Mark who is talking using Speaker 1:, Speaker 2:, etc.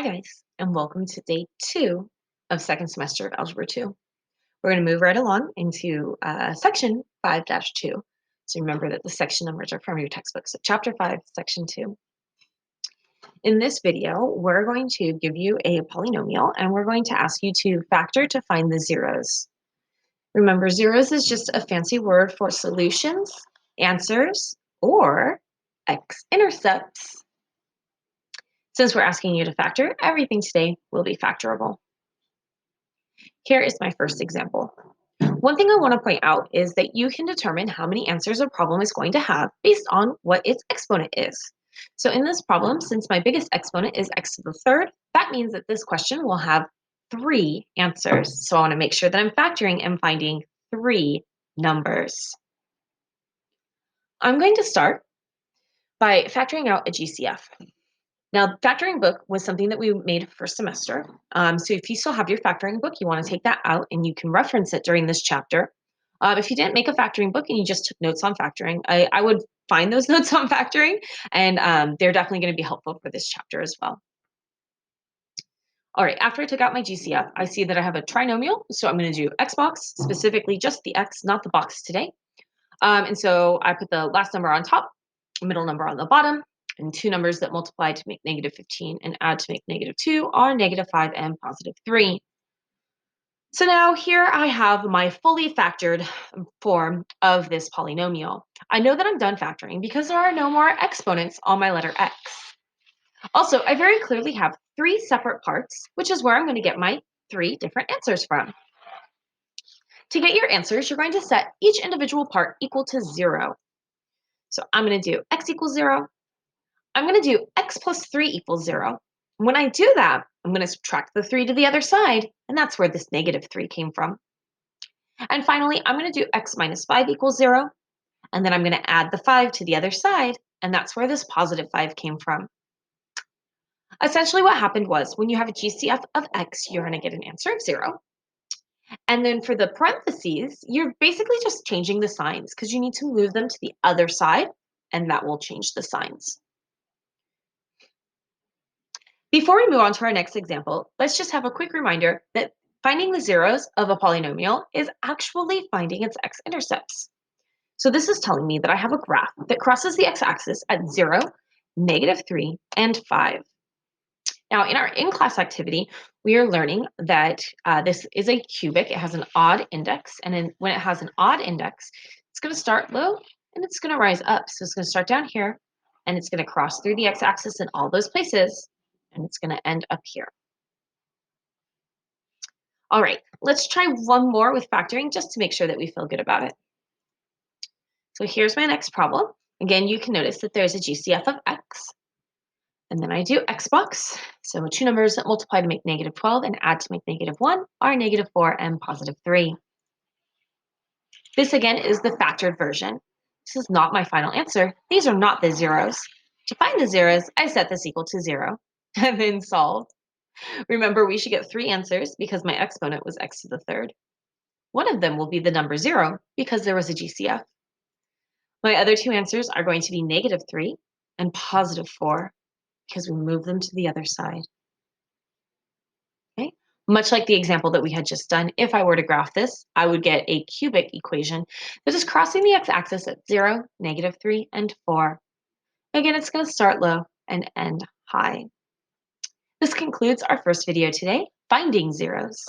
Speaker 1: Hi guys, and welcome to day 2 of second semester of Algebra 2. We're going to move right along into section 5-2. So remember that the section numbers are from your textbook. So chapter 5, section 2. In this video, we're going to give you a polynomial and we're going to ask you to factor to find the zeros. Remember, zeros is just a fancy word for solutions, answers, or x-intercepts. Since we're asking you to factor, everything today will be factorable. Here is my first example. One thing I want to point out is that you can determine how many answers a problem is going to have based on what its exponent is. So in this problem, since my biggest exponent is x to the third, that means that this question will have 3 answers. So I want to make sure that I'm factoring and finding 3 numbers. I'm going to start by factoring out a GCF. Now, factoring book was something that we made first semester. So if you still have your factoring book, you want to take that out and you can reference it during this chapter. If you didn't make a factoring book and you just took notes on factoring, I would find those notes on factoring, and they're definitely going to be helpful for this chapter as well. All right, after I took out my GCF, I see that I have a trinomial, so I'm going to do x box, specifically just the x, not the box today. And so I put the last number on top, middle number on the bottom, and 2 numbers that multiply to make -15 and add to make -2 are -5 and +3. So now here I have my fully factored form of this polynomial. I know that I'm done factoring because there are no more exponents on my letter x. Also, I very clearly have 3 separate parts, which is where I'm going to get my 3 different answers from. To get your answers, you're going to set each individual part equal to 0. So I'm going to do x equals 0. I'm going to do x plus 3 equals 0. When I do that, I'm going to subtract the 3 to the other side, and that's where this -3 came from. And finally, I'm going to do x minus 5 equals 0, and then I'm going to add the 5 to the other side, and that's where this +5 came from. Essentially, what happened was when you have a GCF of x, you're going to get an answer of 0. And then for the parentheses, you're basically just changing the signs because you need to move them to the other side, and that will change the signs. Before we move on to our next example, let's just have a quick reminder that finding the zeros of a polynomial is actually finding its x-intercepts. So this is telling me that I have a graph that crosses the x-axis at 0, -3, and 5. Now, in our in-class activity, we are learning that this is a cubic. It has an odd index, and when it has an odd index, it's going to start low and it's going to rise up. So it's going to start down here, and it's going to cross through the x-axis in all those places, and it's going to end up here. All right, let's try one more with factoring just to make sure that we feel good about it. So here's my next problem. Again, you can notice that there's a GCF of x. And then I do x box. So 2 numbers that multiply to make -12 and add to make -1 are -4 and +3. This again is the factored version. This is not my final answer. These are not the zeros. To find the zeros, I set this equal to 0 and then solved. Remember, we should get 3 answers because my exponent was x to the third. One of them will be the number 0 because there was a GCF. My other 2 answers are going to be -3 and +4 because we move them to the other side. Okay? Much like the example that we had just done, if I were to graph this, I would get a cubic equation that is crossing the x-axis at 0, -3, and 4. Again, it's going to start low and end high. This concludes our first video today, finding zeros.